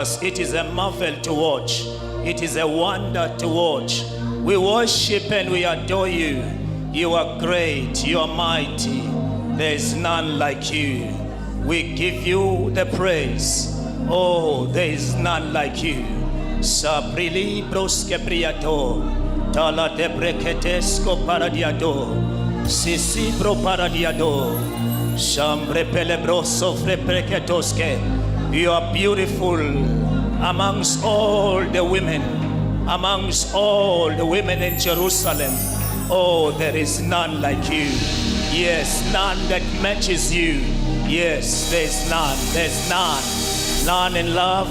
It is a marvel to watch. It is a wonder to watch. We worship and we adore you. You are great. You are mighty. There is none like you. We give you the praise. Oh, there is none like you. Sabrili broske briato. Tala de breketesco paradiado. Sisi bro paradiado. Chambre pelebroso frepreketoske. You are beautiful amongst all the women, amongst all the women in Jerusalem. Oh, there is none like you. Yes, none that matches you. Yes, there's none. There's none. None in love,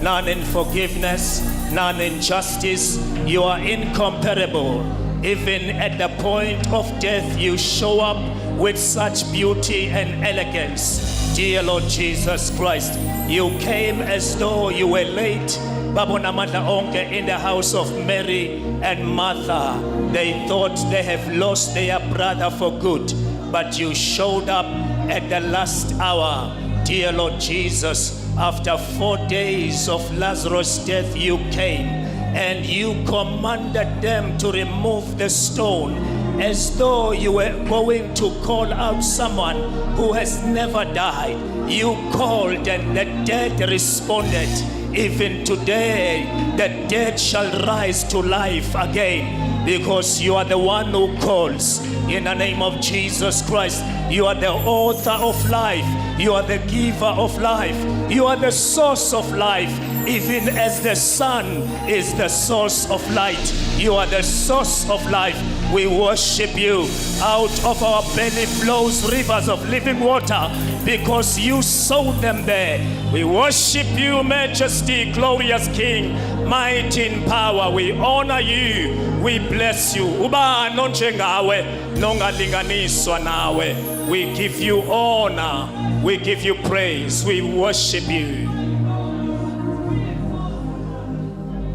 none in forgiveness, none in justice. You are incomparable. Even at the point of death, you show up with such beauty and elegance. Dear Lord Jesus Christ, you came as though you were late. Babona Mata Onke in the house of Mary and Martha. They thought they have lost their brother for good, but you showed up at the last hour. Dear Lord Jesus, after 4 days of Lazarus' death, you came and you commanded them to remove the stone, as though you were going to call out someone who has never died. You called and the dead responded. Even today, the dead shall rise to life again, because you are the one who calls. In the name of Jesus Christ, you are the author of life. You are the giver of life. You are the source of life. Even as the sun is the source of light, you are the source of life. We worship you. Out of our belly flows rivers of living water, because you sowed them there. We worship you, majesty, glorious King, mighty in power. We honor you. We bless you. Uba nonjengawe, nongalinganiswa nawe. We give you honor. We give you praise. We worship you.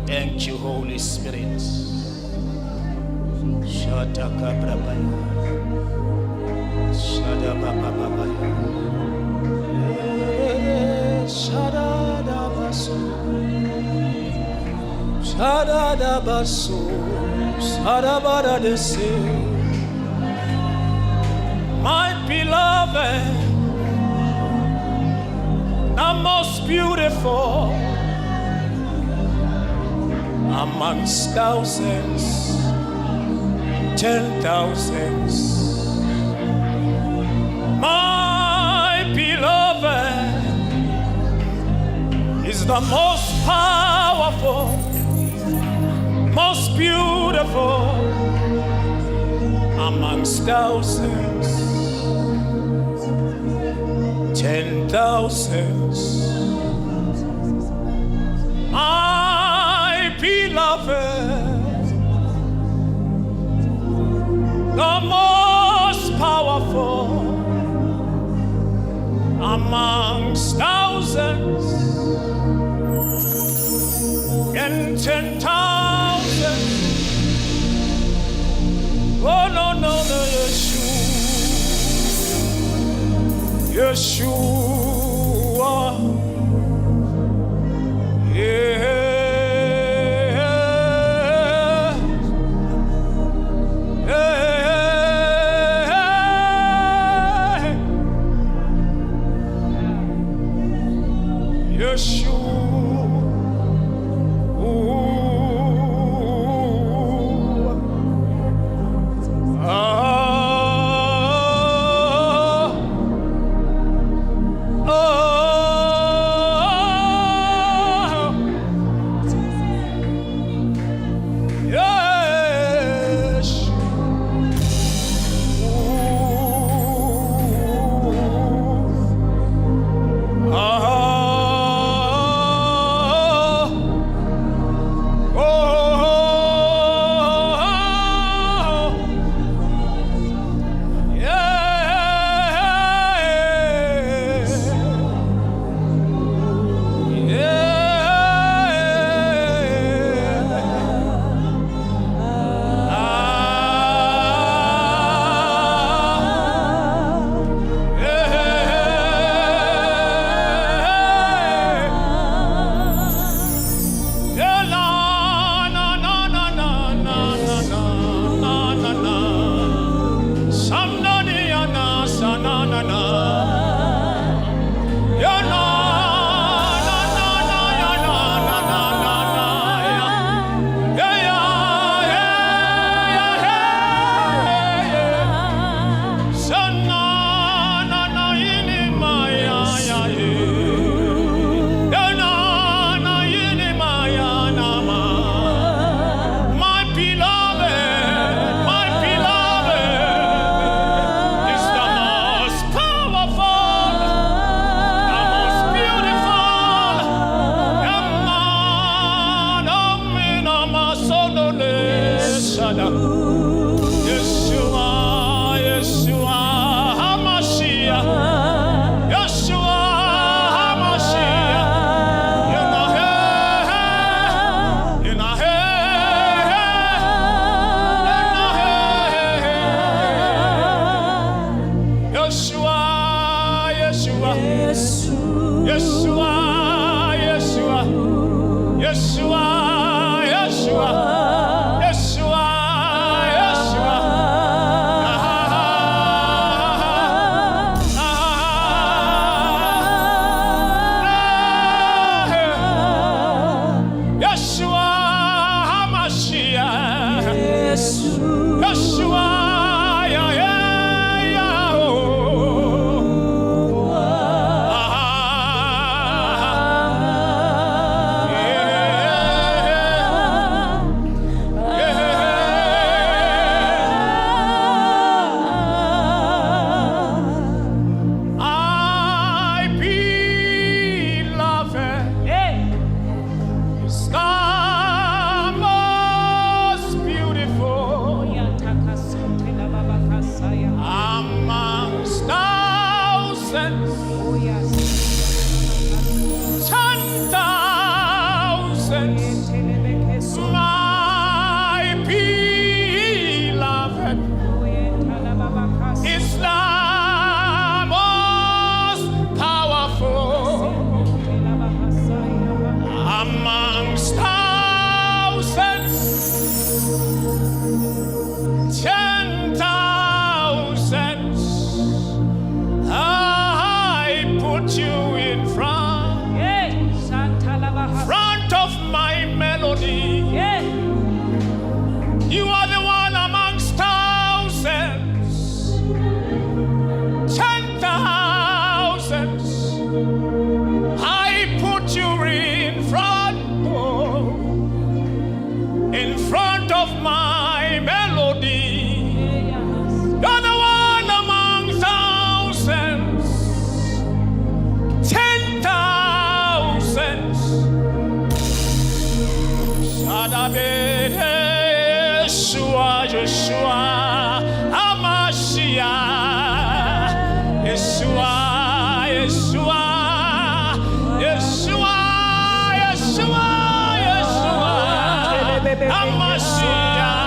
Thank you, Holy Spirit. Shata kabrabaya. Shada bababaya. Shada da baso. Shada da baso. Shada bada de se. My beloved, the most beautiful amongst thousands, 10,000s. My beloved is the most powerful, most beautiful amongst thousands, 10,000s. My beloved, the most powerful amongst thousands and 10,000s. Oh no, no, no, Yeshua, yeah. Yeshua, Yeshua, Yeshua, Yeshua. Yeshua HaMashiach. Yeshua, yeah, yeah, yeah, oh. You are the one amongst thousands, 10,000s. I put you in front of my melody. You're the one among thousands, 10,000s. Yeshua, Yeshua, HaMashiach. Yeshua, Yeshua, Yeshua, Yeshua, Yeshua, HaMashiach.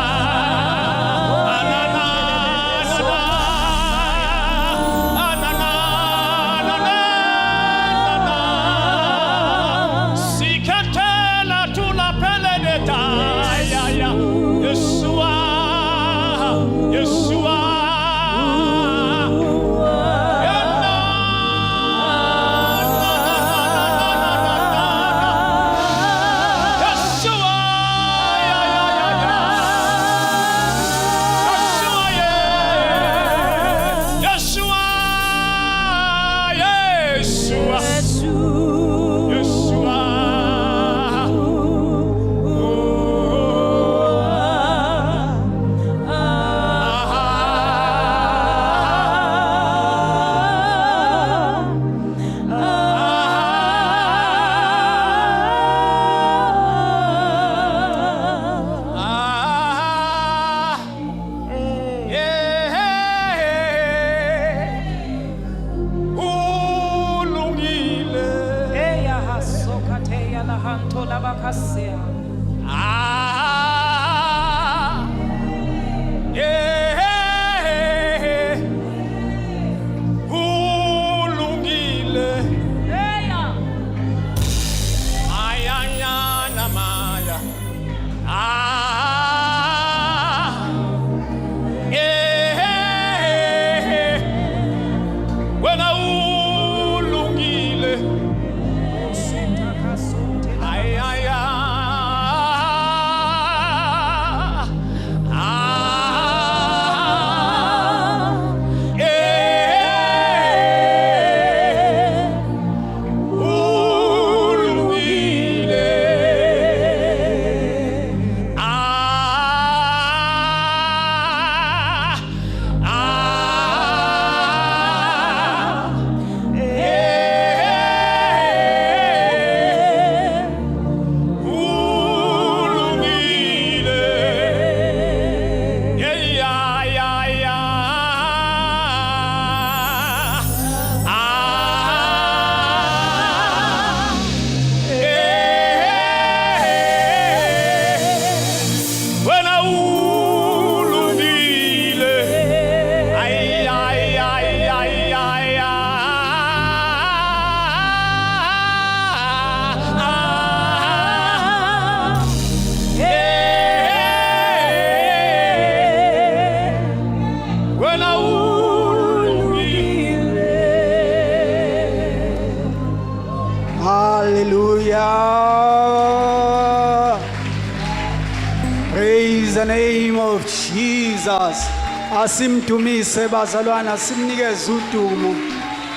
Praise the name of Jesus. Asimdumise bazalwana, asimnikeze udumo.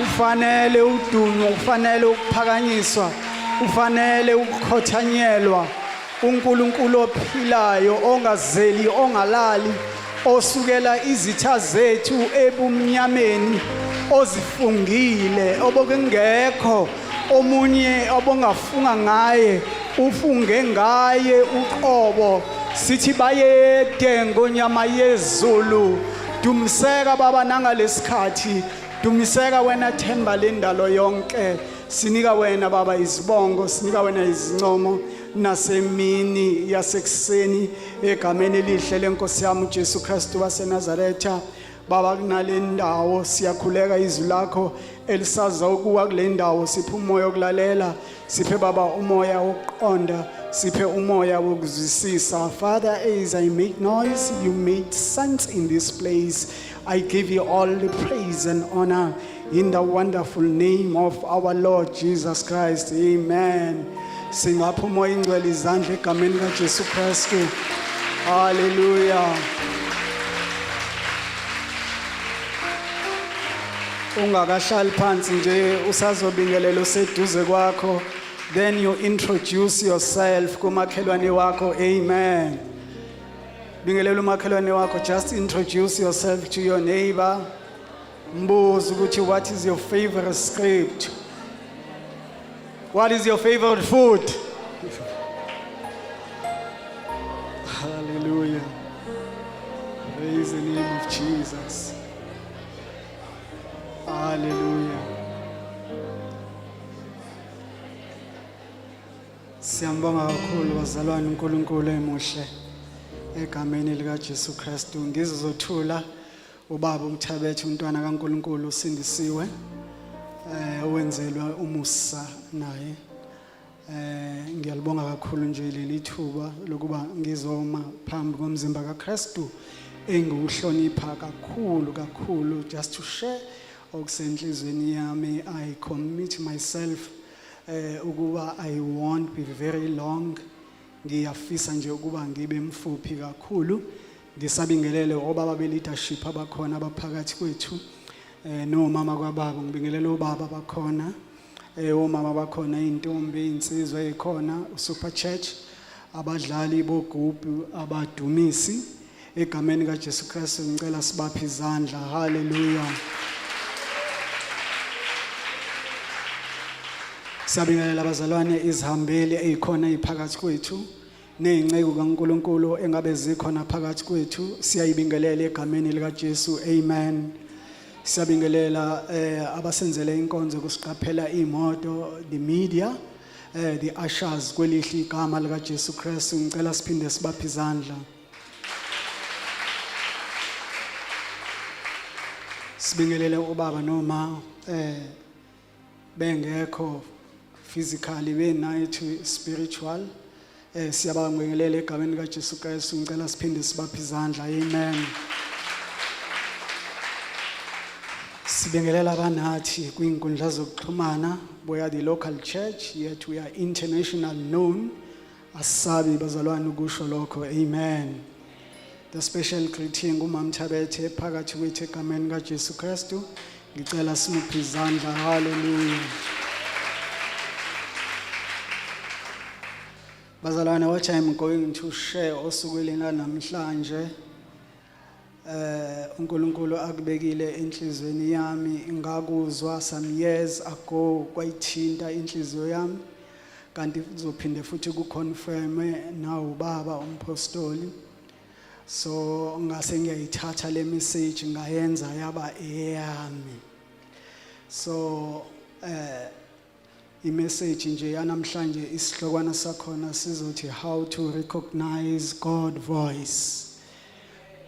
Ufanele udumo, ufanele ukuphakanyiswa, ufanele ukukhothanyelwa. uNkulunkulu ophilayo, ongazeli, ongalali, osukela izitha zethu ebumnyameni, ozifungile, obokungekho omunye obongafunga ngaye, ufunge ngaye uqobo. Sithi bayede ngonyama yezulu. Dumiseka baba nangalesikhathi, dumiseka wena themba lendalo yonke. Sinika wena baba izibongo, sinika wena izincomo nasemini yasekuseni egameni elihle lenkosi yami uJesu Kristu waseNazaretha. Baba kunale ndawo siyakhuleka izwi lakho elisaza ukuwa kule ndawo, siphe umoya okulalela, siphe baba umoya wokuqonda, siphe umoya wokuzwisisa. Father, as I make noise, you made sense in this place. I give you all the praise and honor in the wonderful name of our Lord Jesus Christ. Amen. Singapha umoya ingcwele izandla egameni kaJesu Kristu. Hallelujah. Ungakahlali phansi nje usazobingelela useduze kwakho, then you introduce yourself kumakhelwane wakho. Amen. Bingelela umakhelwane wakho, just introduce yourself to your neighbor. Mbuzo ukuthi what is your favorite script? What is your favorite food? Hallelujah. Praise the name of Jesus. Hallelujah. Siyambonga kakhulu bazalwane uNkulunkulu emuhle egameni lika Jesu Kristu. Ngizothula ubaba uMthabethe untwana kaNkulunkulu usindisiwe, owenzelwa umusa naye. Ngiyalibonga kakhulu nje leli thuba lokuba ngizoma phambi komzimba kaKristu engiwuhlonipha kakhulu, just to share okusenhlizweni yami. I commit myself ukuba I won't be very long. Ngiyafisa nje ukuba ngibe mfuphi kakhulu. Ngisabingelele obaba be-leadership abakhona abaphakathi kwethu, nomama kwababa. Ngibingelele obaba bakhona, omama bakhona, intombi, insizwa ekhona, uSuper Church, abadlali bogubhu, abadumisi. Egameni kaJesu Kristu ngicela sibaphe izandla. Hallelujah. Siyabingelela abazalwane izihambeli ezikhona eziphakathi kwethu, nezinceku kaNkulunkulu engabe zikhona phakathi kwethu. Siyayibingelela egameni lika Jesu. Amen. Siyabingelela abasenzele inkonzo kusiqaphela imoto, the media, the ushers kwelihle igama lika Jesu Kristu. Ngicela siphinde sibaphe izandla. Sibingelele ubaba noma bengekho physically, benayithi spiritual. Siyabingelela egameni kaJesu Kristu. Ngicela siphinde sibaphe izandla. Amen. Sibingelela abanathi kwinkundla zokuxhumana. We are the local church, yet we are international known. Asabi bazalwane ukusho lokho. Amen. The special greeting uMama Mthabethe phakathi kwethu egameni kaJesu Kristu. Ngicela simuphe izandla. Hallelujah. Bazalwane, what I'm going to share osukwini namhlanje, uNkulunkulu akubekile enhlizweni yami, ngakuzwa some years ago kwayithinta inhliziyo yami, kanti kuzophinde futhi kuconfirm na ubaba umpostoli. So ngase ngiyayithatha le message ngayenza yaba eyami. So i-message nje yanamhlanje isihlokwana sakhona sizothi how to recognize God voice.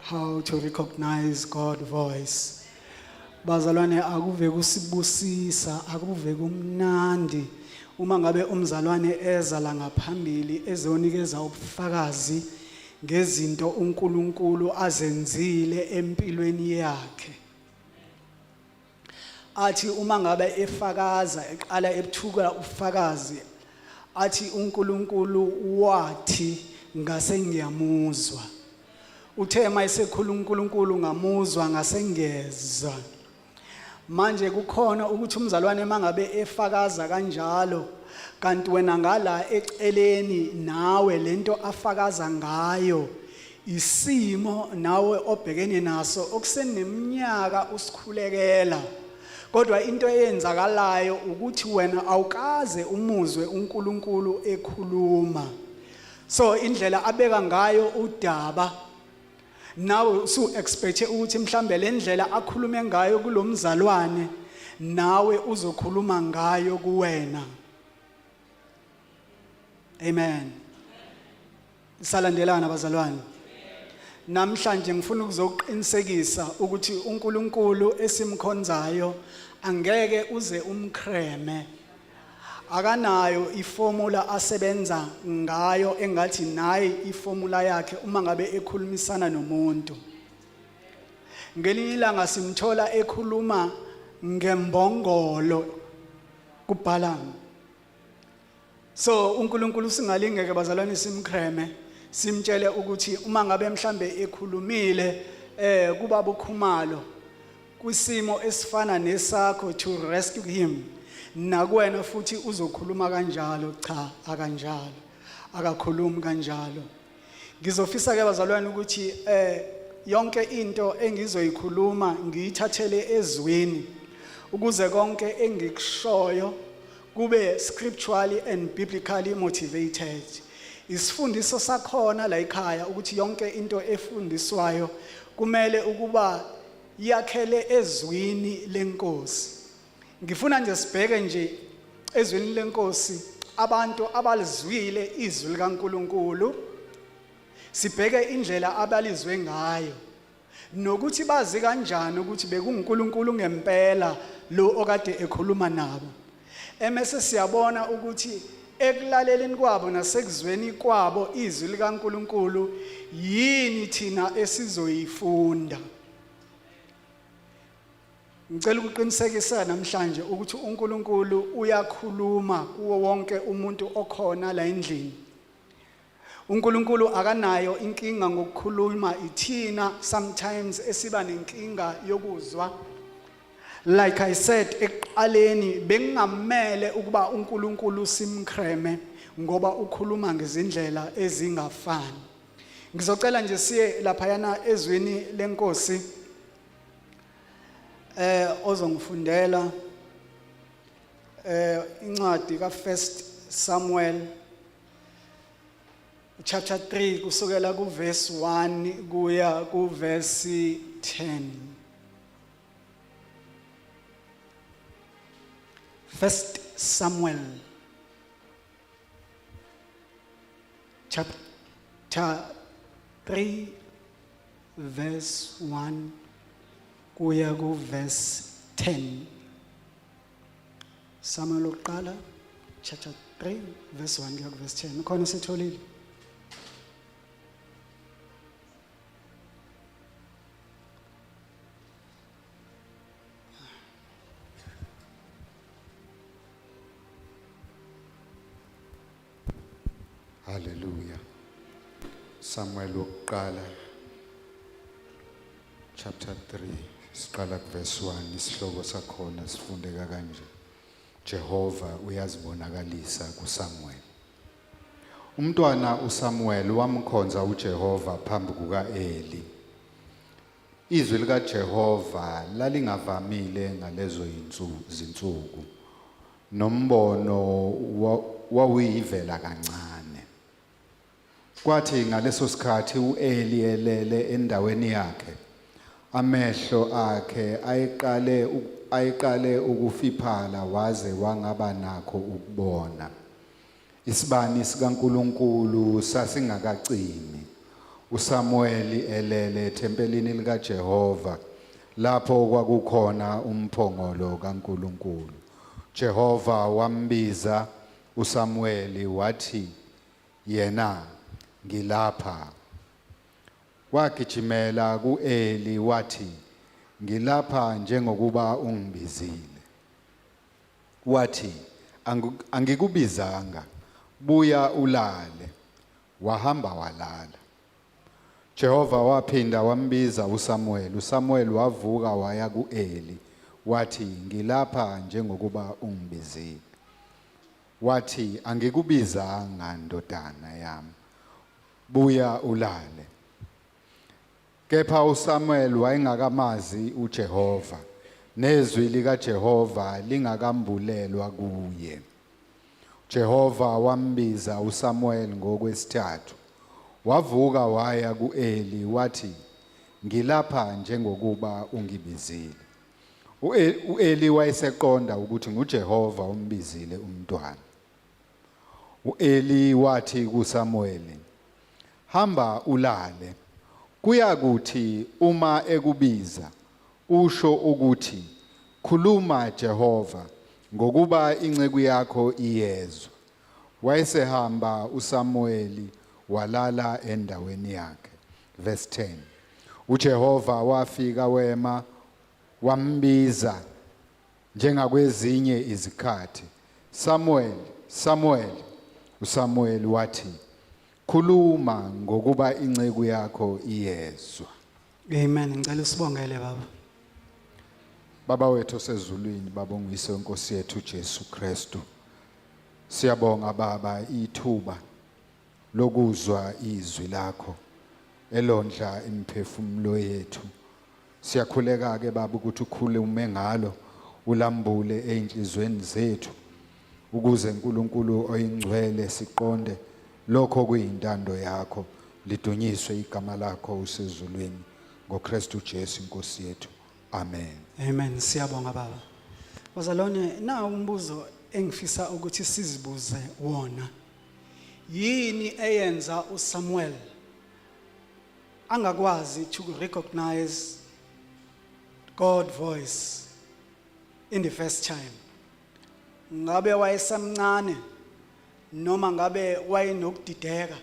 How to recognize God voice. Bazalwane, akuve kusibusisa, akuve kumnandi uma ngabe umzalwane eza la ngaphambili ezonikeza ubufakazi ngezinto uNkulunkulu azenzile empilweni yakhe. Athi uma ngabe efakaza eqala ebuthuka ufakazi, athi uNkulunkulu wathi ngase ngiyamuzwa. Uthe mayesekhuluma uNkulunkulu ngamuzwa ngase ngiyezwa. Manje kukhona ukuthi umzalwane mangabe efakaza kanjalo kanti wena ngala eceleni nawe lento afakaza ngayo isimo nawe obhekene naso okuseneminyaka usikhulekela. Kodwa into eyenzakalayo ukuthi wena awukaze umuzwe uNkulunkulu ekhuluma. So indlela abeka ngayo udaba nawe usu expect ukuthi mhlambe le ndlela akhulume ngayo kulomzalwane nawe uzokhuluma ngayo kuwena. Amen. Salandelana bazalwane. Namhlanje ngifuna ukuzoqinisekisa ukuthi uNkulunkulu esimkhonzayo angeke uze umkreme. Akanayo iformula asebenza ngayo engathi nayi iformula yakhe uma ngabe ekhulumisana nomuntu. Ngelinye ilanga simthola ekhuluma ngembongolo kuBalaam. So uNkulunkulu singalingeke bazalwane simkreme, simtshele ukuthi uma ngabe mhlambe ekhulumile kuba bukhumalo kwisimo esifana nesakho to rescue him, nakuwena futhi uzokhuluma kanjalo. Cha, akanjalo, akakhulumi kanjalo. Ngizofisa ke bazalwane ukuthi yonke into engizoyikhuluma ngiyithathele ezweni ukuze konke engikushoyo kube scripturally and biblically motivated. Isifundiso sakhona la ekhaya ukuthi yonke into efundiswayo kumele ukuba yakhele ezwini lenkosi. Ngifuna nje sibheke nje ezwini lenkosi abantu abalizwile izwi likaNkulunkulu, sibheke indlela abalizwe ngayo nokuthi bazi kanjani ukuthi bekuNkulunkulu ngempela lo okade ekhuluma nabo. Emese siyabona ukuthi ekulaleleni kwabo nasekuzweni kwabo izwi likaNkulunkulu yini thina esizoyifunda. Ngicela ukuqinisekisa namhlanje ukuthi uNkulunkulu uyakhuluma kuwo wonke umuntu okhona la endlini. uNkulunkulu akanayo inkinga ngokukhuluma, ithina sometimes esiba nenkinga yokuzwa. Like I said ekuqaleni bengamele ukuba uNkulunkulu simkreme ngoba ukhuluma ngezindlela ezingafani. Ngizocela nje siye lapha yana ezweni lenkosi ozongifundela incwadi ka1 Samuel chapter 3 kusukela ku verse 1 kuya ku verse 10. 1 Samuel chapter 3 verse 1 kuya ku verse 10. Samuel oqala chapter 3 verse 1 kuya ku verse 10. Ukhona sitholile? Hallelujah. Samuel oqala chapter 3 siqala ku verse 1, isihloko sakhona sifundeka kanje: Jehova uyazibonakalisa kuSamuel. Umntwana uSamuel wamkhonza uJehova phambi kukaEli. Izwi likaJehova lalingavamile ngalezo zinsuku, nombono wawuyivela kancane. Kwathi ngaleso sikhathi uEli elele endaweni yakhe, amehlo akhe ayeqale ukufiphala waze wangaba nakho ukubona. Isibani sikaNkulunkulu sasingakacimi. uSamuel eleleethempelini likaJehova lapho kwakukhona umphongolo kaNkulunkulu. Jehova wambiza uSamuel wathi, yena ngilapha. Wagijimela kuEli wathi, ngilapha njengokuba ungibizile. Wathi, angikubizanga. buya ulale. Wahamba walala. Jehova waphinda wambiza uSamuel. uSamuel wavuka waya kuEli. Wathi, ngilapha njengokuba ungibizile. Wathi, angikubizanga ndodana yami. Buya ulale. Kepha uSamuel wayengakamazi uJehova. Nezwi likaJehova lingakambulelwa kuye. Jehova wambiza uSamuel ngokwesithathu. Wavuka waya kuEli wathi, ngilapha njengokuba ungibizile. uEli wayeseqonda ukuthi nguJehova umbizile umntwana. uEli wathi kuSamuel, hamba ulale. Kuyakuthi uma ekubiza usho ukuthi, khuluma Jehova, ngokuba inceku yakho iyezwa. Wayesehamba uSamuel walala endaweni yakhe. Verse 10. uJehova wafika wema wambiza njengakwezinye izikhathi. Samuel, Samuel. uSamuel wathi, khuluma ngokuba inceku yakho iyezwa. Amen. Ngicela usibongele baba. Baba wethu osezulwini, Baba onguyise wenkosi yethu Jesu Kristu. Siyabonga Baba ithuba lokuzwa izwi lakho elondla imiphefumulo yethu. Siyakhuleka ke Baba ukuthi ukhulume ngalo, ulambule einhlizweni zethu ukuze uNkulunkulu oyingcwele siqonde lokho kuyintando yakho. Lidunyiswe igama lakho usezulwini ngoKristu Jesu inkosi yethu. Amen. Amen. Siyabonga baba. Bazalwane, na umbuzo engifisa ukuthi sizibuze wona. Yini eyenza uSamuel angakwazi to recognize God's voice in the first time? Ngabe wayesamncane noma ngabe wayenokudideka?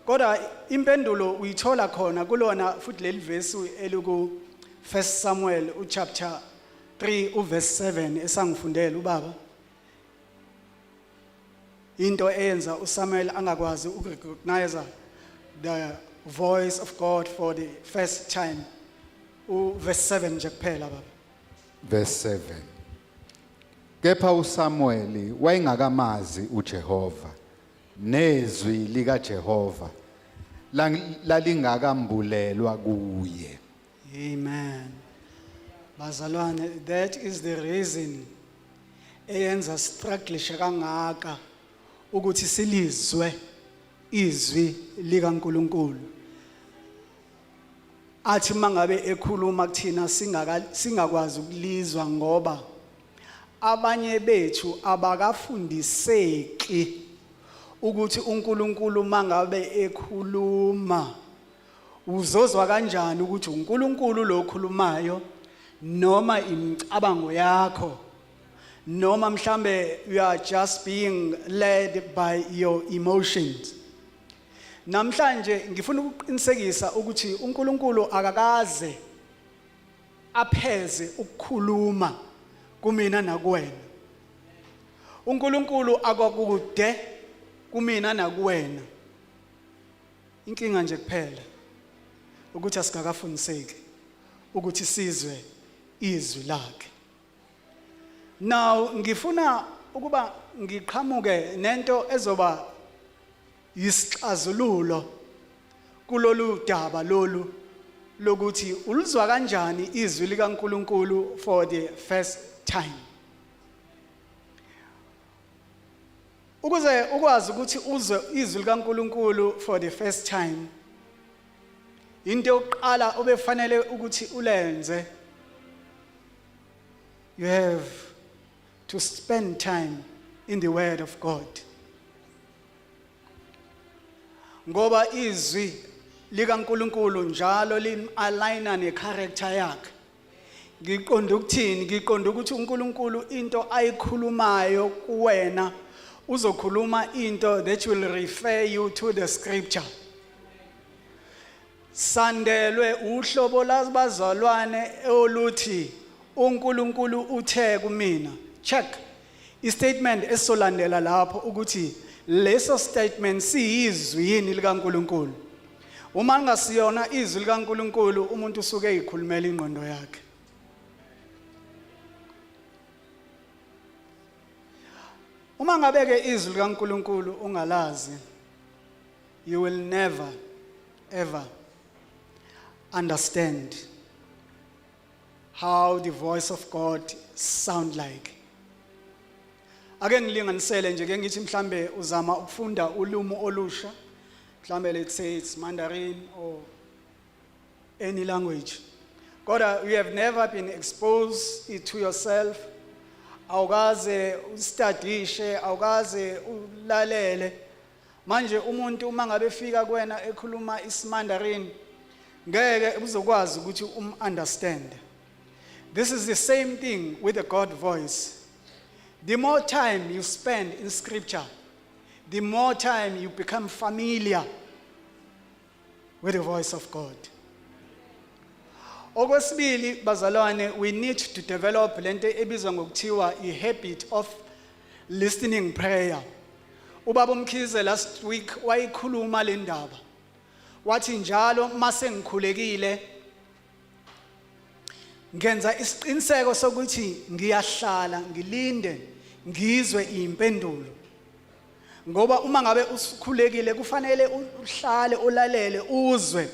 Kodwa impendulo uyithola khona kulona futhi leli verse eliku 1 Samuel chapter 3 verse 7 esangifundela ubaba. Into eyenza uSamuel angakwazi ukurecognize the voice of God for the first time. Verse 7 nje kuphela baba. Verse 7. Kepha uSamuel wayengakamazi uJehova. Nezwi likaJehova lalingakambulelwa kuye. Amen. Bazalwane, that is the reason eyenza struggle kangaka ukuthi silizwe izwi likaNkulunkulu. Athi mangabe ekhuluma kuthina singakwazi ukulizwa ngoba abanye bethu abakafundiseki ukuthi uNkulunkulu mangabe ekhuluma uzozwa kanjani ukuthi uNkulunkulu lo okhulumayo noma imicabango yakho noma mhlambe you are just being led by your emotions. Namhlanje ngifuna ukuqinisekisa ukuthi uNkulunkulu akakaze apheze ukukhuluma kumina nakuwena. uNkulunkulu akwakude kumina nakuwena. Inkinga nje kuphela ukuthi asikakafundiseki ukuthi sizwe izwi lakhe. Now ngifuna ukuba ngiqhamuke nento ezoba yisixazululo kulolu daba lolu lokuthi ulizwa kanjani izwi likaNkulunkulu for the first time. Ukuze ukwazi ukuthi uzwe izwi likaNkulunkulu for the first time, into yokuqala obefanele ukuthi ulenze, you have to spend time in the word of God. Ngoba izwi likaNkulunkulu njalo lim-aligna ne-character yakhe. Ngiqonda ukuthini? Ngiqonda ukuthi uNkulunkulu into ayikhulumayo kuwena uzokhuluma into that will refer you to the scripture. Sandelwe uhlobo labazalwane oluthi uNkulunkulu uthe kumina. Check istatement esolandela lapho ukuthi leso statement siyizwi yini likaNkuluNkulu. Uma ngasiyona izwi likaNkuluNkulu umuntu usuke eyikhulumela ingqondo yakhe. Uma ngabe ke izwi likaNkuluNkulu ungalazi, you will never ever understand how the voice of God sound like. Ake ngilinganisele nje ke ngithi mhlambe uzama ukufunda ulimi olusha, mhlambe let's say it's Mandarin or any language. Kodwa you have never been exposed it to yourself. Awukaze ustadishe, awukaze ulalele. Manje umuntu uma ngabe fika kuwena ekhuluma isiMandarin, ngeke uzokwazi ukuthi understand. This is the same thing with the God voice. The more time you spend in scripture, the more time you become familiar with the voice of God. Okwesibili bazalwane, we need to develop lento ebizwa ngokuthiwa i-habit of listening prayer. Ubaba uMkhize last week wayikhuluma le ndaba. Wathi njalo mase ngikhulekile ngenza isiqiniseko sokuthi ngiyahlala ngilinde ngizwe impendulo. Ngoba uma ngabe usukhulekile kufanele uhlale ulalele uzwe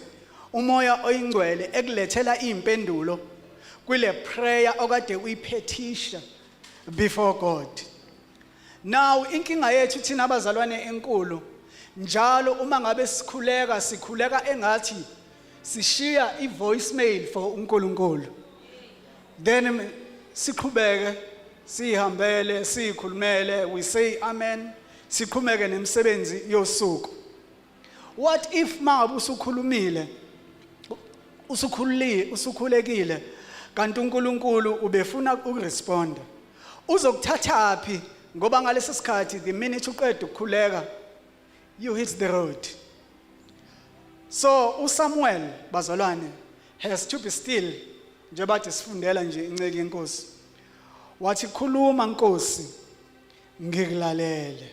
umoya oyingcwele ekulethela impendulo kule prayer okade uyipetition before God. Now inkinga yethu thina abazalwane enkulu, njalo uma ngabe sikhuleka engathi sishiya i-voicemail for uNkulunkulu. Then siqhubeke sihambele sikhulumele, we say amen, siqhumeke nemsebenzi yosuku. What if mangabe usukhulumile usukhulekile kanti uNkulunkulu ubefuna ukuresponda? Uzokuthathaphi ngoba ngalesi sikhathi the minute uqeda ukukhuleka you hit the road. So uSamuel bazalwane has to be still, njengoba sifundela nje inceke inkosi. Wathi khuluma Nkosi ngikulalele.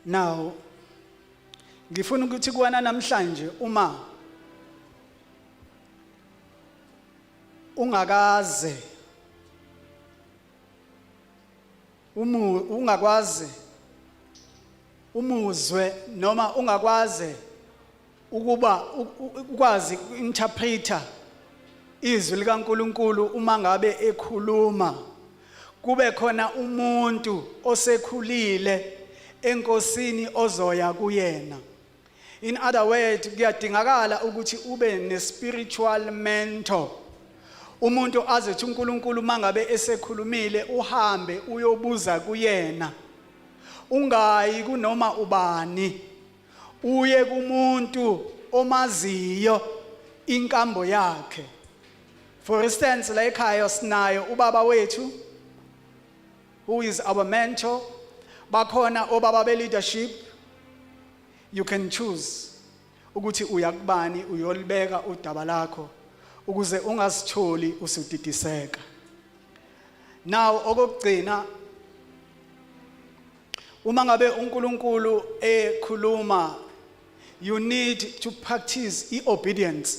Now ngifuna ukuthi kuwana namhlanje uma ungakaze ungakwazi umuzwe noma ungakwazi ukuba ukwazi interpreter izwi likaNkuluNkulu uma ngabe ekhuluma, kube khona umuntu osekhulile enkosini ozoya kuyena. In other words, kuyadingakala ukuthi ube ne-spiritual mentor. Umuntu azethi uNkulunkulu mangabe esekhulumile uhambe uyobuza kuyena. Ungayi kunoma ubani. Uye kumuntu omaziyo inkambo yakhe. For instance, la ekhaya sinayo ubaba wethu who is our mentor. Bakhona obaba be-leadership. You can choose ukuthi uyakubani uyolibeka udaba lakho ukuze ungazitholi usudidiseka. Now okugcina, uma ngabe uNkulunkulu ekhuluma, you need to practice obedience.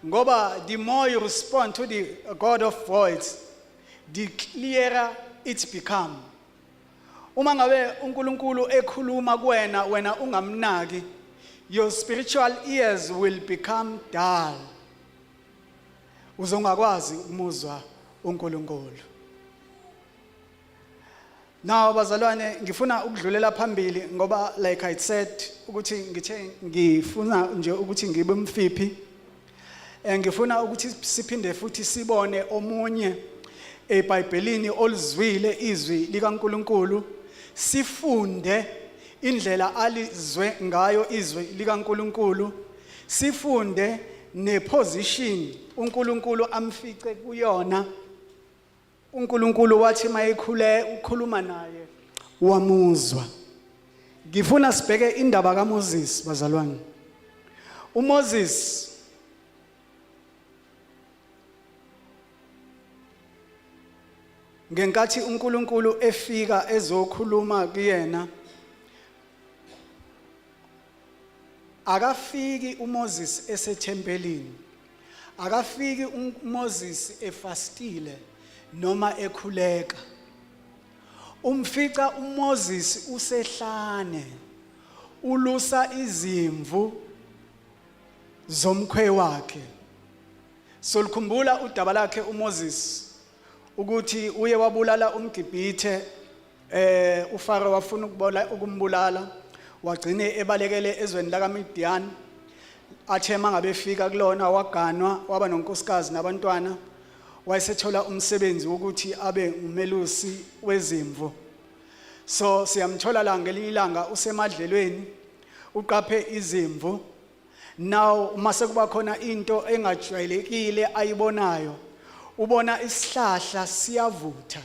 Ngoba the more you respond to the God of voice, the clearer it becomes. Uma ngabe uNkulunkulu ekhuluma kuwena wena ungamnaki, your spiritual ears will become dull. Uzongakwazi ukumuzwa uNkulunkulu. Now bazalwane, ngifuna ukudlulela phambili ngoba like I said ukuthi ngifuna nje ukuthi ngibe umfiphi. Ngifuna ukuthi siphinde futhi sibone omunye eBhayibhelini olizwile izwi likaNkulunkulu, sifunde indlela alizwe ngayo izwi likaNkulunkulu, sifunde neposition uNkulunkulu amfice kuyona. uNkulunkulu wathi ukhuluma naye wamuzwa. Ngifuna sibheke indaba kaMoses bazalwane. uMoses ngenkathi uNkulunkulu efika ezokhuluma kuyena akafiki uMoses esethempelini akafiki uMoses efastile noma ekhuleka umfica uMoses usehlane ulusa izimvu zomkhwe wakhe solikhumbula udaba lakhe uMoses ukuthi uye wabulala umGibhithe uFaro wafuna ukumbulala wagcine ebalekele ezweni lakaMidian athema ngabefika kulona waganwa waba nonkosikazi nabantwana wayesethola umsebenzi ukuthi abe umelusi wezimvu so siyamthola la ngelinye ilanga usemadlelweni uqaphe izimvu now uma sekuba khona into engajwayelekile ayibonayo ubona isihlahla siyavutha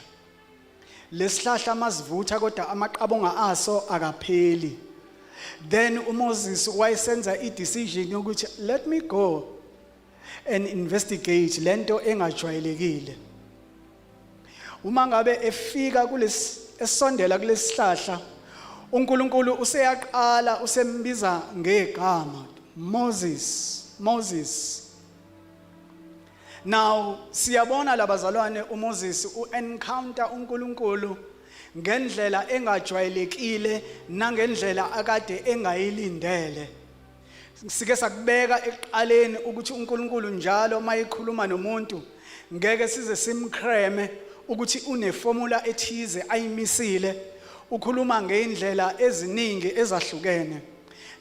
lesihlahla masivutha kodwa amaqabonga aso akapheli then uMoses wayesenza idecision ukuthi let me go and investigate lento engajwayelekile uma ngabe efika esondela kulesihlahla uNkulunkulu useyaqala usembiza ngegama Moses now siyabona labazalwane uMoses uencounter uNkulunkulu ngendlela engajwayelekile nangendlela akade engayilindele sike sakubeka eqaleni ukuthi uNkulunkulu njalo mayikhuluma nomuntu ngeke size simkreme ukuthi uneformula ethize ayimisile ukhuluma ngeindlela eziningi ezahlukene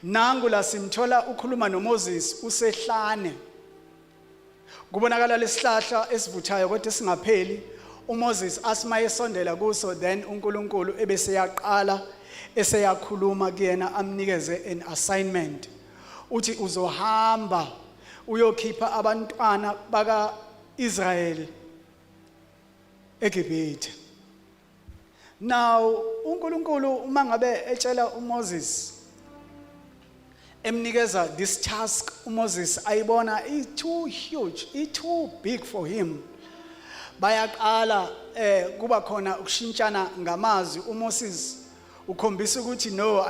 nangu la simthola ukhuluma noMoses usehlane kubonakala lesihlahla esivuthayo kodwa singapheli uMoses asima esondela kuso then uNkulunkulu ebese yaqala eseyakhuluma kuyena amnikeze an assignment uthi uzohamba uyokhipha abantwana baka Israel eGibhithe now uNkulunkulu uma ngabe etshela uMoses emnikeza this task uMoses ayibona is too huge is too big for him bayaqala kuba khona ukushintshana ngamazwi uMoses ukhombisa ukuthi no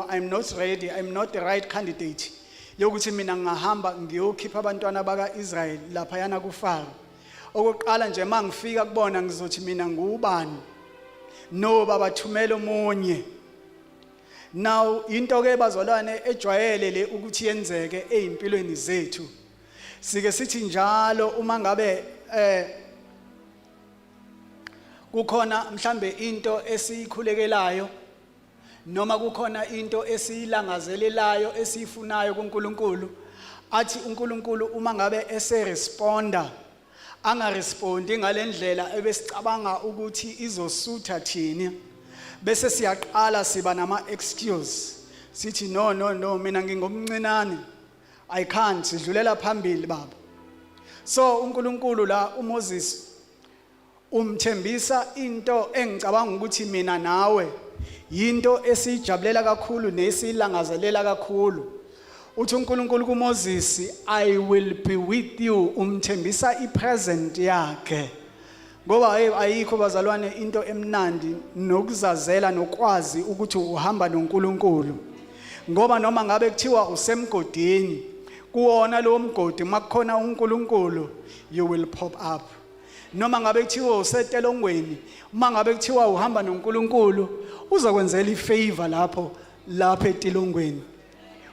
I'm not ready I'm not the right candidate yokuthi mina ngahamba ngiyokhipha abantwana baka Israel lapha yana kuFaro okoqala nje mangifika kubona ngizothi mina ngubani no babathumela omunye now into ke bazalwane ejwayele le ukuthi yenzeke ezimpilweni zethu sike sithi njalo uma ngabe kukhona mhlambe into esiyikhulekelayo noma kukhona into esiyilangazelelayo esiyifunayo kuNkulunkulu athi uNkulunkulu uma ngabe eseresponda angarespondi ngalendlela ebesicabanga ukuthi izosutha thina bese siyaqala siba nama excuse sithi no mina ngingomncinane I can't sidlulela phambili baba so uNkulunkulu la uMoses umthembisa into engicabanga ukuthi mina nawe yinto esijabulela kakhulu nesilangazelela kakhulu uthi uNkulunkulu kuMoses I will be with you umthembisa ipresent yakhe ngoba ayikho bazalwane into emnandi nokuzazela nokwazi ukuthi uhamba noNkulunkulu ngoba noma ngabe kuthiwa usemgodini kuwona lo mgodi makukhona uNkulunkulu you will pop up noma ngabe kuthiwa usetelongweni uma ngabe kuthiwa uhamba noNkulunkulu uzokwenzela ifavor lapha etilongweni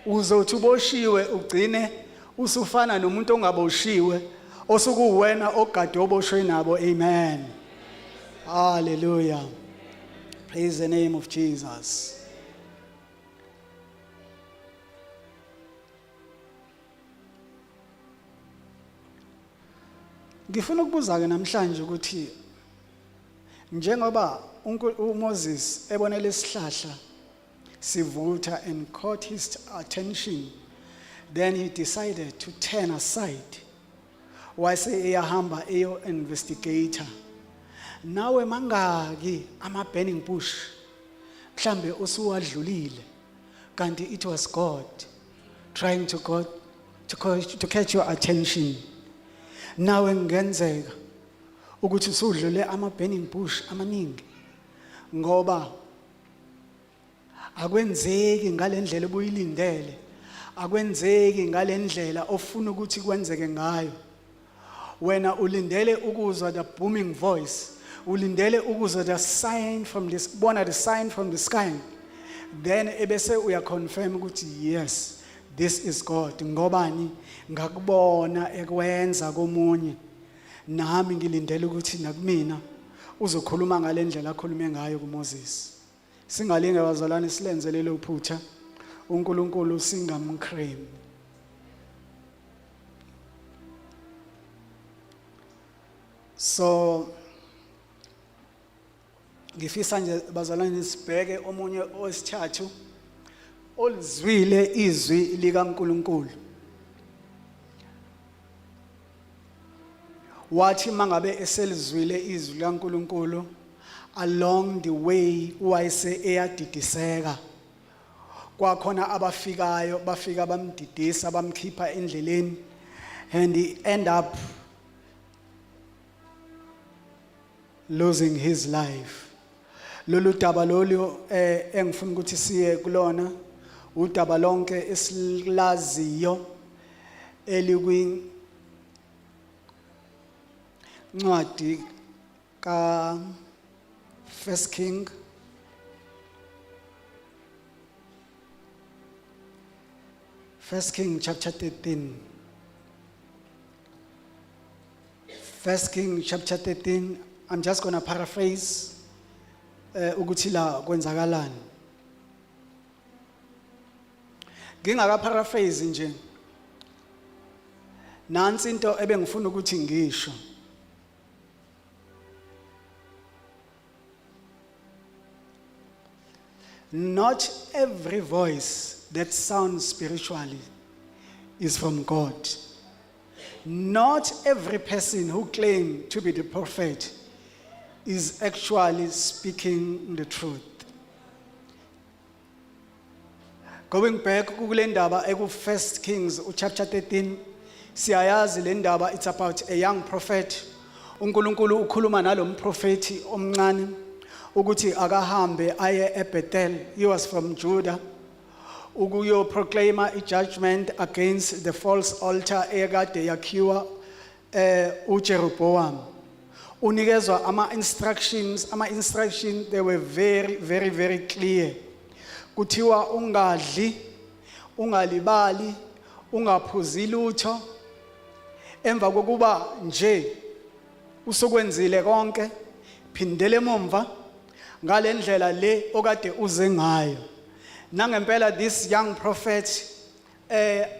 uzothi uboshiwe ugcine usufana nomuntu ongaboshiwe osukuwena ogade oboshwe nabo amen hallelujah praise the name of Jesus ngifuna ukubuza ke namhlanje ukuthi njengoba uMoses ebonele isihlahla sivutha and caught his attention then he decided to turn aside wase eyahamba eyo investigator nawe mangaki ama burning bush mhlambe usuwadlulile kanti it was God trying to catch your attention nawe ngenzeka ukuthi usudlule ama burning bush amaningi ngoba akwenzeki ngalendlela obuyilindele akwenzeki ngalendlela ofuna ukuthi kwenzeke ngayo wena ulindele ukuzwa the booming voice ulindele ukuzwa the sign from this bona the sign from the sky then ebese uya confirm ukuthi yes this is God ngobani ngakubona ekwenza komunye nami ngilindele ukuthi nakumina uzokhuluma ngalendlela akhulume ngayo kuMoses singalinge bazalwane silenze lelo phutha uNkulunkulu singamcream so ngifisa nje bazalwane sibheke omunye osithathu olizwile izwi likaNkulunkulu wathi mangabe eselizwile izwi likaNkulunkulu along the way wayese eyadidiseka kwakhona abafikayo bafika bamdidisa bamkhipha endleleni and he end up losing his life lolu daba lolu engifuna ukuthi siye kulona udaba lonke esilaziyo elikwin ncwadi ka First King chapter 13 First King chapter 13 I'm just going to paraphrase ukuthi la kwenzakalani ngingaka paraphrase nje nansi into ebengifuna ukuthi ngisho not every voice that sounds spiritually is from God. Not every person who claims to be the prophet is actually speaking the truth. Going back to First Kings chapter 13, siyayazi le ndaba it's about a young prophet. uNkulunkulu ukhuluma nalo mprofeti omncane ukuthi akahambe aye eBethel. He was from Judah. Ukuyo proclaim a judgment against the false altar ekade yakhiwa uJeroboam. Unikezwa ama instructions they were very clear. Kuthiwa ungadli, ungalibali, ungaphuzi lutho. Emva kokuba nje usokwenzile konke, phindele emva ngalendlela le okade uze ngayo. Nangempela this young prophet aye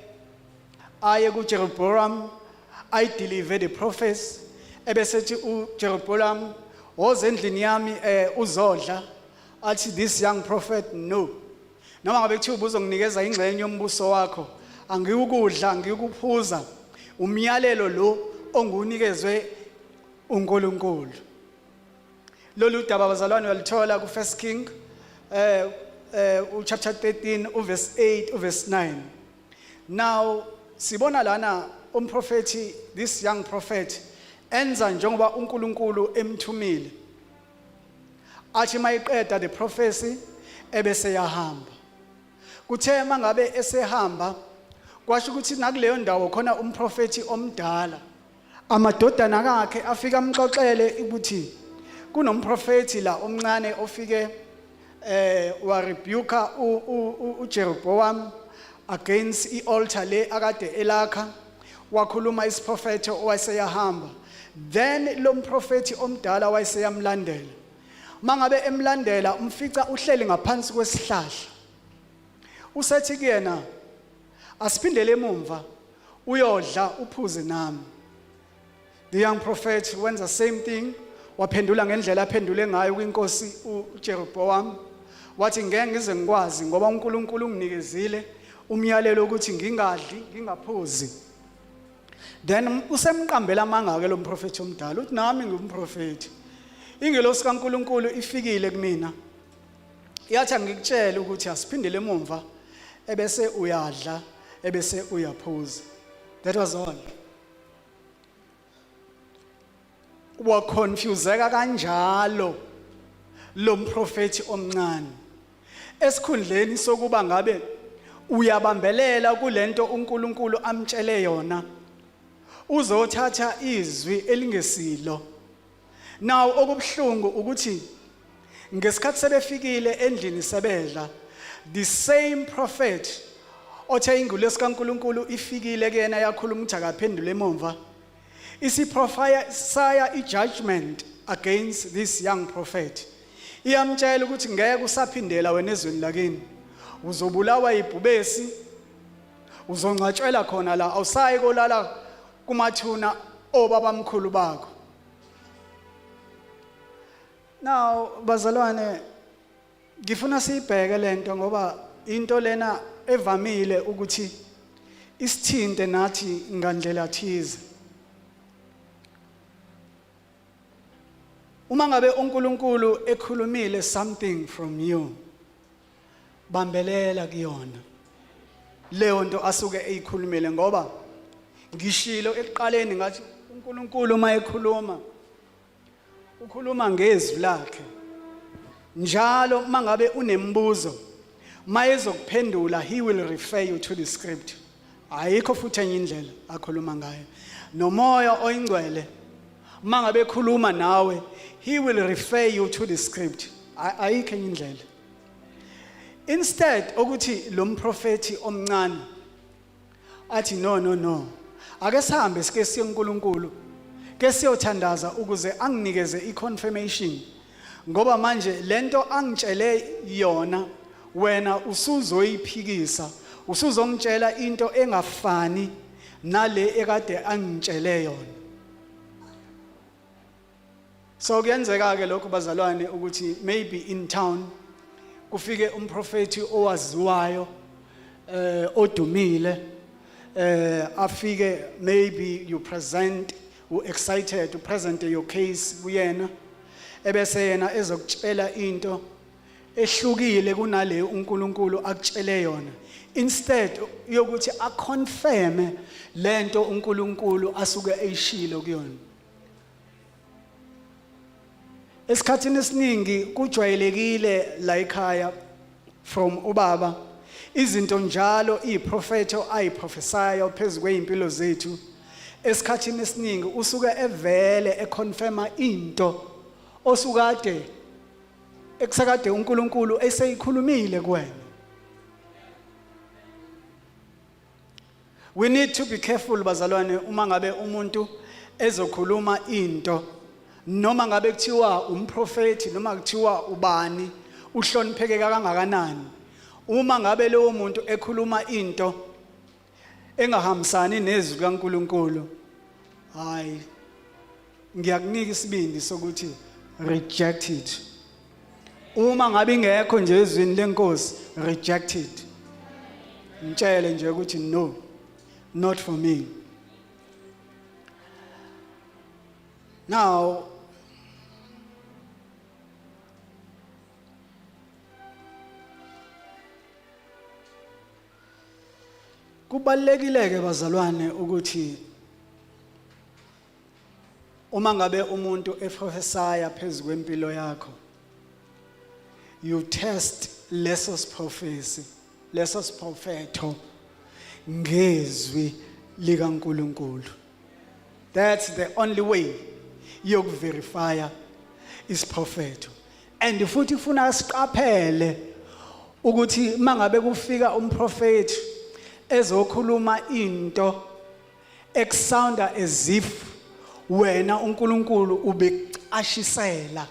kuJeroboam, I deliver the prophets. Ebesethi uJeroboam woze endlini yami uzodla. Athi this young prophet no. Noma ngabe kuthiwa ubuzonginikeza ingxenye yombuso wakho, angiyukudla, ngiyukuphuza. Umyalelo lo ongunikezwe uNkulunkulu. Lolu daba bazalwane walithola ku First King chapter 13 verse 8 verse 9. Now sibona lana umprofeti, this young prophet enza njengoba uNkulunkulu emthumile. Athi mayiqeda the prophecy ebese yahamba. Kuthe mangabe esehamba kwasho ukuthi nakuleyo ndawo khona umprofeti omdala. Amadodana akhe afika amxoxele ukuthi kunomprofeti la omncane ofike wa rebuke uJeroboam against ialtar le akade elakha wakhuluma isiprofeti owaseyahamba. Then lo mprofeti omdala wayeseyamlandela. Mangabe emlandela umfica uhleli ngaphansi kwesihlahla. Usethi kuyena asiphindele emumva uyodla uphuze nami. The young prophet went the same thing. Waphendula ngendlela aphendule ngayo kwinkosi uJeroboam. Wathi ngeke ngize ngikwazi ngoba uNkulunkulu unginikezile umyalelo ukuthi ngingadli ngingaphuzi. Then usemqambela amanga ke lo mprofeti omdala uthi nami ngumprofeti. Ingelosi kaNkulunkulu ifikile kumina. Yathi ngikutshela ukuthi asiphindele emumva ebese uyadla ebese uyaphuza. That was all. wakonfuseka kanjalo lo mprofeti omncane esikhundleni sokuba ngabe uyabambelela kulento uNkulunkulu amtshele yona uzothatha izwi elingesilo. Now okubhlungu ukuthi ngesikhathi sebefikile endlini sebedla, the same prophet othe ingulo sikaNkulunkulu ifikile kuyena yakhuluma ukuthi akaphendule emva, isiprophesya ijudgment against this young prophet. Iyamtshela ukuthi ngeke usaphindela wena ezweni lakini, uzobulawa ibhubesi, uzongcatshwela khona la, awusayi kolala kumathuna obabamkhulu bakho. Now bazalwane, ngifuna siyibheke lento ngoba into lena evamile ukuthi isithinte nathi ngandlela thize. Uma ngabe uNkulunkulu ekhulumile something from you, bambelela kuyona leyo nto asuke eyikhulumile, ngoba ngishilo ekuqaleni ngathi uNkulunkulu uma ekhuluma ukhuluma ngezwi lakhe. Njalo uma ngabe unembuzo mayezokuphendula, he will refer you to the script. Ayikho futhi enye indlela akhuluma ngayo. Nomoya oyingcwele uma ngabe ekhuluma nawe, he will refer you to the script. Ayikho enye indlela. Instead ukuthi lo mprofeti omncane athi no, ake sihambe sike siye kuNkulunkulu ke siyothandaza ukuze anginikeze iconfirmation, ngoba manje lento angitshele yona wena usuzoyiphikisa, usuzongitshela into engafani nale ekade angitshele yona. So kuyenzeka ke lokho bazalwane ukuthi maybe in town kufike umprofeti owaziwayo odumile, afike, maybe you present, excited to present your case kuyena, ebese yena ezokutshela into ehlukile kunale uNkulunkulu akutshele yona, instead yokuthi aconfirm lento uNkulunkulu asuke eyishilo kuyona. Esikhathini esiningi kujwayelekile la ekhaya from ubaba izinto njalo iprofeto ayiprofesayo phezulu kweimpilo zethu, esikhathini esiningi usuke evele econfirma into osukade ekusakade uNkulunkulu eseyikhulumile kuwena. We need to be careful bazalwane uma ngabe umuntu ezokhuluma into, noma ngabe kuthiwa umprofeti noma kuthiwa ubani uhlonipheke kangakanani, uma ngabe lowo muntu ekhuluma into engahambisani nezwi kaNkulunkulu, hayi ngiyakunika isibindi sokuthi reject it. Uma ngabe ingekho nje ezwini lenkosi, reject it. Ngitshele nje ukuthi no, not for me. Now kubalekile ke bazalwane ukuthi uma ngabe umuntu eprofesaya phezulu kwempilo yakho, you test lesos prophecy, lesos propheto ngezwi likaNkulunkulu. That's the only way you verify is propheto. And futhi ufuna siqaphele ukuthi mangabe kufika umprofeti ezokhuluma into esounda as if wena uNkulunkulu ubecashisela,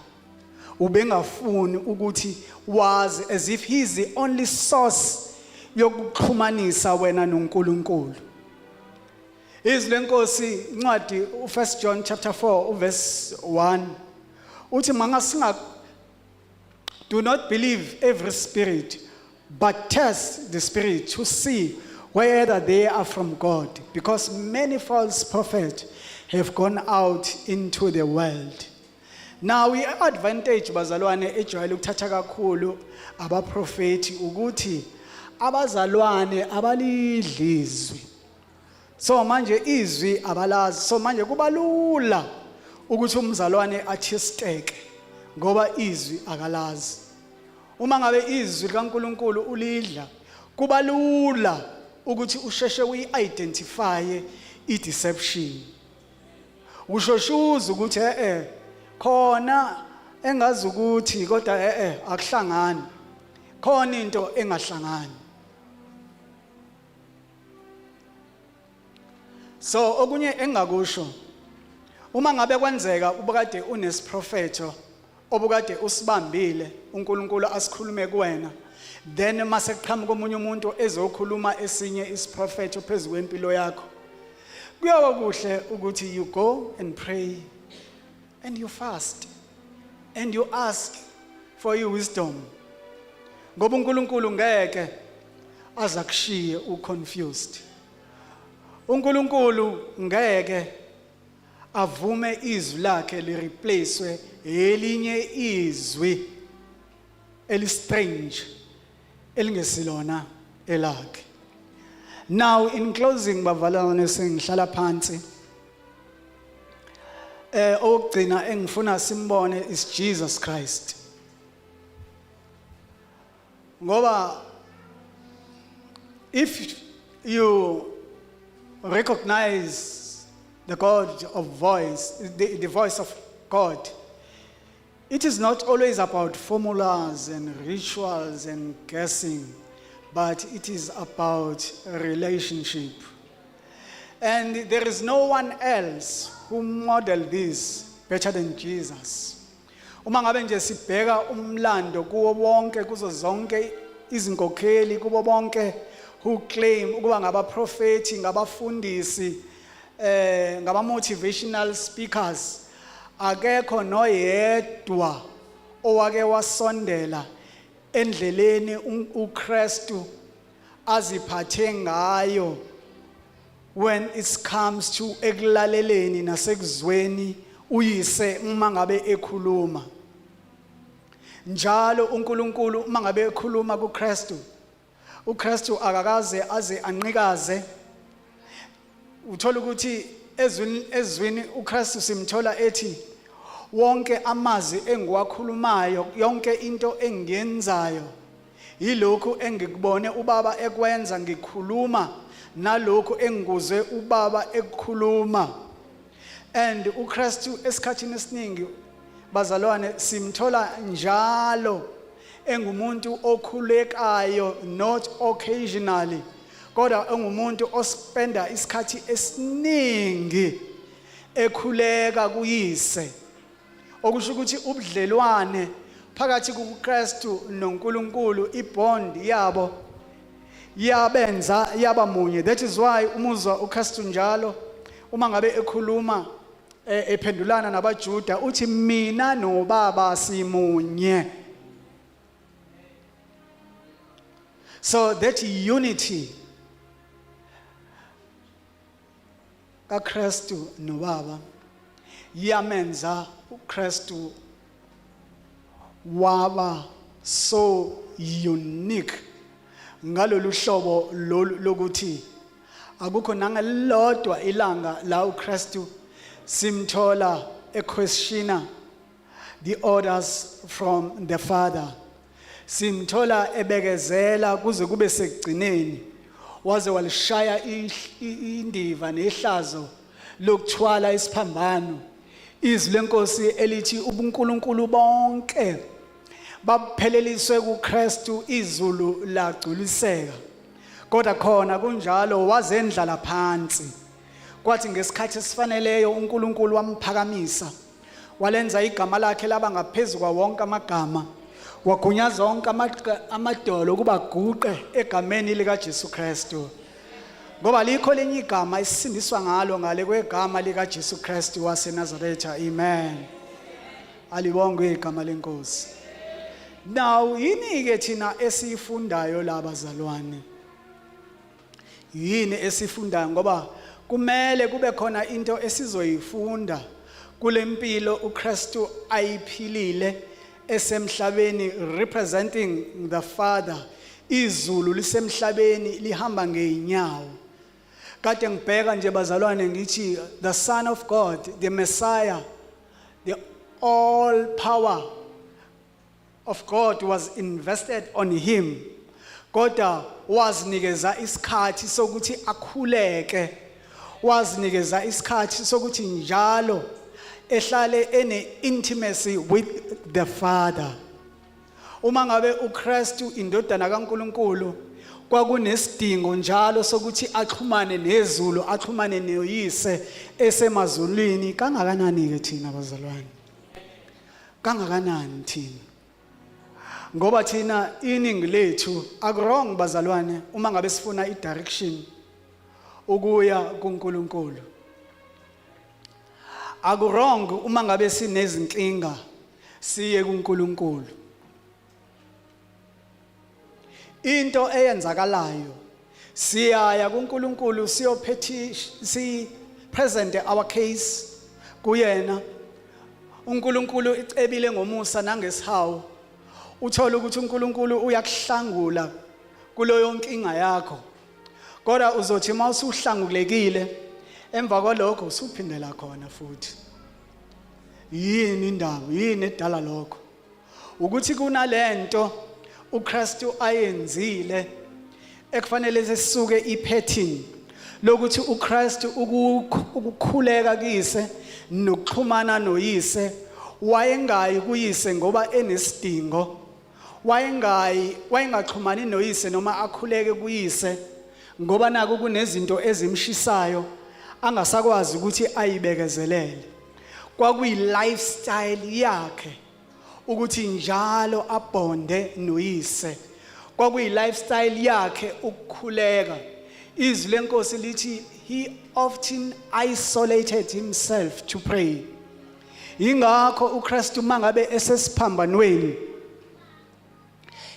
ubengafuni ukuthi wazi, as if he is the only source yokuxhumanisa wena noNkulunkulu. Izwi lenkosi incwadi u1 John chapter 4 verse 1 uthi mangasinga, do not believe every spirit, but test the spirit to see whether they are from God, because many false prophets have gone out into the world. Now we advantage bazalwane ejwayele ukuthatha kakhulu abaprofeti ukuthi abazalwane abalidlizwi. So manje izwi abalazi, so manje kubalula ukuthi umzalwane athesteke ngoba izwi akalazi. Uma ngabe izwi likaNkuluNkulu ulidla kuba lula ukuthi usheshe uyi-identify i-deception. Ushoshuza ukuthi khona engazi ukuthi kodwa akuhlangani. Khona into engahlangani. So okunye engakusho uma ngabe kwenzeka ubukade unesprofeto obukade usibambile uNkulunkulu asikhulume kuwena, then mase kuqhamuka omunye umuntu ezokhuluma esinye isiprofeto phezulu kwempilo yakho, kuyawa kuhle ukuthi you go and pray and you fast and you ask for your wisdom, ngoba uNkulunkulu ngeke azakushiye uconfused. uNkulunkulu ngeke avume izwi lakhe li replacewe elinye izwi elistrange elingesilona elakhe. Now in closing bavalane sengihlala phansi, okugcina engifuna simbone is Jesus Christ. Ngoba if you recognize the God of voice, the voice of God, it is not always about formulas and rituals and guessing, but it is about a relationship. And there is no one else who modeled this better than Jesus. Uma ngabe nje sibheka umlando kuwo bonke kuzo zonke izinkokheli kubo bonke who claim ukuba ngabaprofeti, ngabafundisi, ngaba-motivational speakers, akekho noyedwa owake wasondela endleleni uKristu aziphathe ngayo when it comes to ekulaleleni nasekuzweni uyise uma ngabe ekhuluma. Njalo uNkulunkulu uma ngabe ekhuluma kuKristu, uKristu akakaze aze anqikaze. Uthola ukuthi ezwini uKristu simthola ethi wonke amazwi engiwakhulumayo, yonke into engiyenzayo yilokhu engikubone ubaba ekwenza, ngikhuluma nalokhu engikuzwe ubaba ekukhuluma. And uKristu esikhathini esiningi bazalwane simthola njalo engumuntu okhulekayo, not occasionally, kodwa engumuntu ospenda isikhathi esiningi ekhuleka kuyise. Okusho ukuthi ubudlelwane phakathi kuKristu noNkulunkulu, ibond yabo yabenza yaba munye. That is why umuzwa uKristu njalo uma ngabe ekhuluma ephendulana nabaJuda uthi mina noBaba simunye. So that unity kaKristu noBaba yamenza uKristu waba so unique ngalolu hlobo lokuthi akukho nangelodwa ilanga la uKristu simthola equestiona the orders from the Father, simthola ebekezela kuze kube sekugcineni, waze walishaya indiva nehlazo lokuthwala isiphambano, izwi lenkosi elithi ubuNkulunkulu bonke bapheleliswe kuKristu, izulu lagculiseka. Kodwa khona kunjalo wazendlala phansi, kwathi ngesikhathi esifaneleyo uNkulunkulu wamphakamisa, walenza igama lakhe laba ngaphezulu kwa wonke amagama, wagunyaza zonke amadolo kuba guqe egameni likaJesu Kristu. Ngoba likho lenye igama isindiswa ngalo ngale kwegama likaJesu Kristu waseNazaretha. Amen. Alibonge igama lenkosi. Now yini ke thina esifundayo labazalwane? Yini esifundayo ngoba kumele kube khona into esizoyifunda kulempilo uKristu ayiphilile esemhlabeni, representing the Father. Izulu lisemhlabeni lihamba ngeenyawo. Kade ngibheka nje bazalwane ngithi the Son of God, the Messiah the all power of God was invested on him. Kodwa wazinikeza isikhathi sokuthi akhuleke, wazinikeza isikhathi sokuthi njalo ehlale ene intimacy with the Father. Uma ngabe uKristu indodana kaNkuluNkulu kwakunesidingo njalo sokuthi axhumane nezulu, axhumane noyise esemazulwini. Kangakanani ke thina bazalwane? Kangakanani thina? Ngoba thina iningi lethu akurong bazalwane uma ngabe sifuna i-direction ukuya kuNkulunkulu. Akurong uma ngabe sinezinkinga siye kuNkulunkulu. Into eyenzakalayo siyaya kuNkulunkulu si present our case kuyena. uNkulunkulu icebile ngomusa nangesihawu. Uthola ukuthi uNkulunkulu uyakuhlangula kuloyo nkinga yakho. Kodwa uzothi mawusuhlangulekile emva kwalokho usuphindela khona futhi. Yini indaba? Yini edala lokho? Ukuthi kunalento uKristu ayenzile ekufanele sisuke ipattern lokuthi uKristu ukukhuleka kuyise nokuxhumana noyise wayengayi kuyise ngoba enesidingo, wayengaxhumani noyise noma akhuleke kuyise ngoba naku kunezinto ezimshisayo angasakwazi ukuthi ayibekezelele. Kwakuyi lifestyle yakhe ukuthi njalo abonde noyise. Kwakuyi lifestyle yakhe ukukhuleka. Izwi lenkosi lithi he often isolated himself to pray. Ingakho uKristu mangabe esesiphambanweni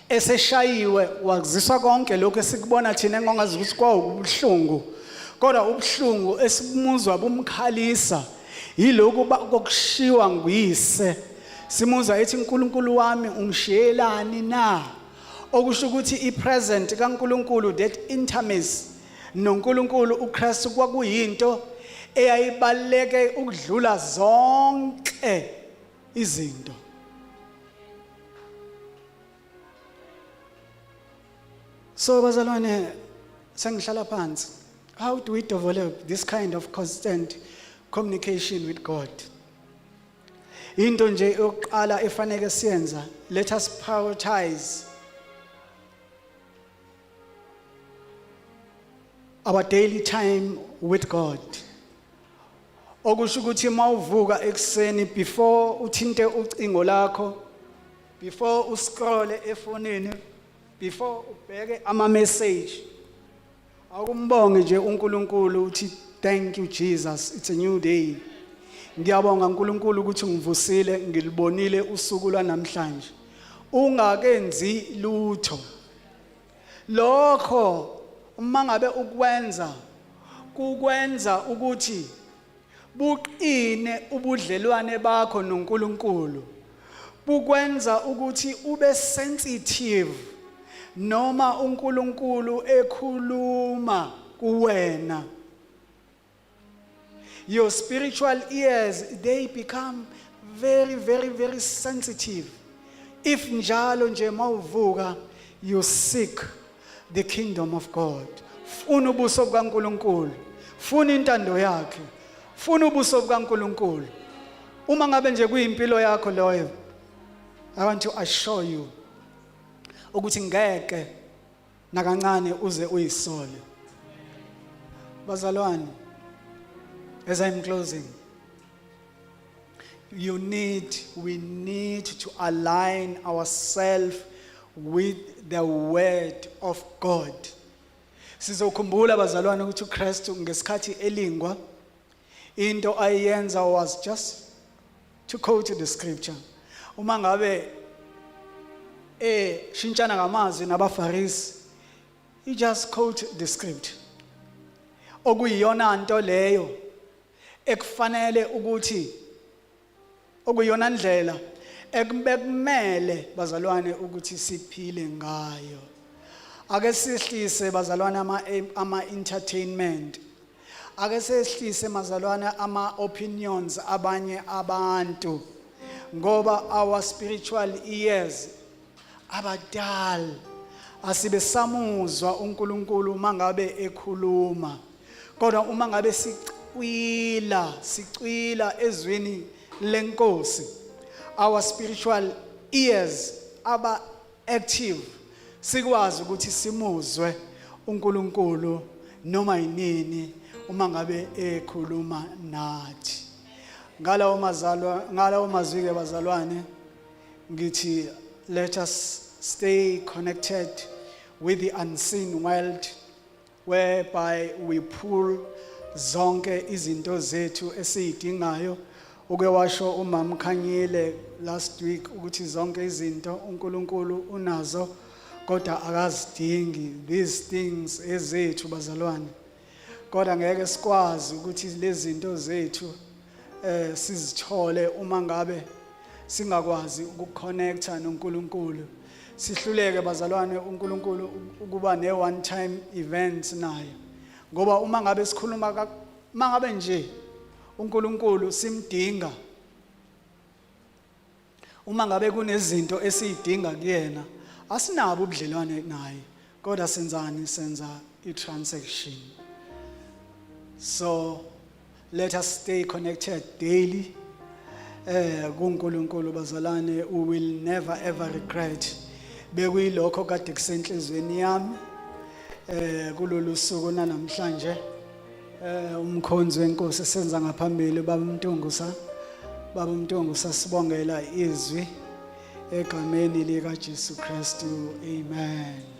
eseshayiwe wakuziswa konke lokho esikubona thina engongazi ukuthi kwawubuhlungu, kodwa ubuhlungu esibumuzwa bumkhalisa yilokho kokushiwa nguyise. Simuzwa ethi uNkulunkulu wami ungishiyelani na? Okusho ukuthi ipresent kaNkulunkulu, that intimacy noNkulunkulu uKristu kwakuyinto eyayibaleke ukudlula zonke izinto. So bazalwane sengihlala phansi, how do we develop this kind of constant communication with God? Into nje yokuqala efanele siyenza, let us prioritize our daily time with God. Okusho ukuthi mawuvuka ekseni, before uthinte ucingo lakho, before uscroll efonini, before ubheke ama message, akumbonge nje uNkulunkulu uthi thank you Jesus, it's a new day. Ngiyabonga uNkulunkulu ukuthi ngivusile ngilibonile usuku lwanamhlanje. Ungakenzi lutho. Lokho uma ngabe ukwenza kukwenza ukuthi buqine ubudlelwane bakho noNkulunkulu. Bukwenza ukuthi ube sensitive noma uNkulunkulu ekhuluma kuwena. Your spiritual ears, they become very, very, very sensitive. If njalo nje mawuvuka, you seek the kingdom of God. Funa ubuso bukaNkulunkulu, funa intando yakhe, funa ubuso bukaNkulunkulu. Uma ngabe nje kuyimpilo yakho loyo, I want to assure you ukuthi ngeke nakancane uze uyisole. Bazalwane, as I'm closing, we need to align ourselves with the word of God. Sizokhumbula bazalwane ukuthi uKristu ngesikhathi elingwa into ayenza was just to quote the scripture. Uma ngabe shintshana ngamazwi nabaFarisi, he just quote the script. Okuyiyona nto leyo ekufanele ukuthi okuyona ndlela ekubekumele bazalwane ukuthi siphile ngayo. Ake sihlise bazalwane ama entertainment, ake sehlise mazalwana ama opinions abanye abantu ngoba our spiritual ears abadala asibe samuzwa uNkulunkulu mangabe ekhuluma kodwa uma ngabe sicwila ezweni lenkosi our spiritual ears aba active sikwazi ukuthi simuzwe uNkulunkulu noma yinini uma ngabe ekhuluma nathi ngalawo mazwi ke bazalwane ngithi let us stay connected with the unseen world whereby we pull zonke izinto zethu esizidingayo ukwewasho umama Khanyile last week ukuthi zonke izinto uNkulunkulu unazo kodwa akazidingi these things ezethu bazalwane kodwa ngeke sikwazi ukuthi lezi zinto zethu sizithole uma ngabe singakwazi ukuconnecta noNkulunkulu sihluleke bazalwane uNkulunkulu ukuba ne one time events naye ngoba uma ngabe sikhuluma mangabe nje uNkulunkulu simdinga uma ngabe kunezinto esizidinga kuyena asinabo ubudlelwane naye kodwa senzani senza i-transaction so let us stay connected daily kuNkulunkulu bazalwane we will never ever regret bekuyilokho kade kusenhlizweni yami kulolu suku namhlanje umkhonzi wenkosi senza ngaphambili baba uMntungisa sibongela izwi egameni lika Jesu Kristu amen.